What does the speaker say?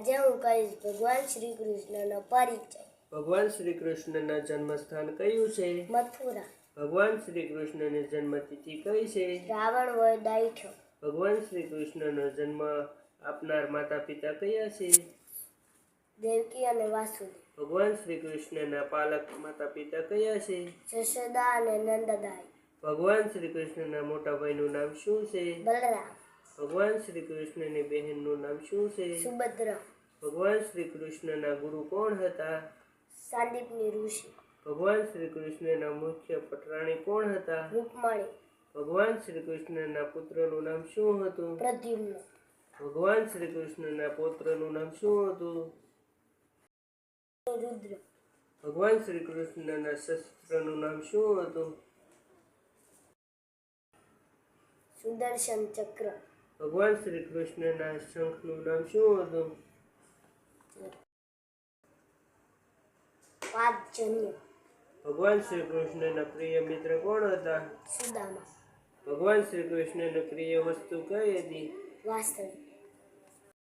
આજે હું કહીશ ભગવાન શ્રી કૃષ્ણનો પરિચય. ભગવાન શ્રી કૃષ્ણના જન્મસ્થાન કયું છે? મથુરા. ભગવાન શ્રી કૃષ્ણની જન્મતિથિ કઈ છે? રાવણ વધ દાઈઠો. ભગવાન શ્રી કૃષ્ણનો જન્મ આપનાર માતા પિતા કયા છે? દેવકી અને વાસુદેવ. ભગવાન શ્રી કૃષ્ણના પાલક માતા પિતા કયા છે? જશોદા અને નંદદાઈ. ભગવાન શ્રી કૃષ્ણના મોટા ભાઈનું નામ શું છે? બલરામ. ભગવાન શ્રી કૃષ્ણની બહેનનું નામ શું છે? સુભદ્રા. ભગવાન શ્રી કૃષ્ણના ગુરુ કોણ હતા? સાંદીપની ઋષિ. ભગવાન શ્રી કૃષ્ણના મુખ્ય પટરાણી કોણ હતા? રૂકમણી. ભગવાન શ્રી કૃષ્ણના પુત્રનું નામ શું હતું? પ્રદ્યુમ્ન. ભગવાન શ્રી કૃષ્ણના પૌત્રનું નામ શું હતું? રુદ્ર. ભગવાન શ્રી કૃષ્ણના શસ્ત્રનું નામ શું હતું? સુદર્શન ચક્ર. ભગવાન શ્રી કૃષ્ણના શંખનું નામ શું હતું? પાદજન્ય. ભગવાન શ્રી કૃષ્ણના પ્રિય મિત્ર કોણ હતા? સુદામા. ભગવાન શ્રી કૃષ્ણની પ્રિય વસ્તુ કઈ હતી? વાસ્તવિક.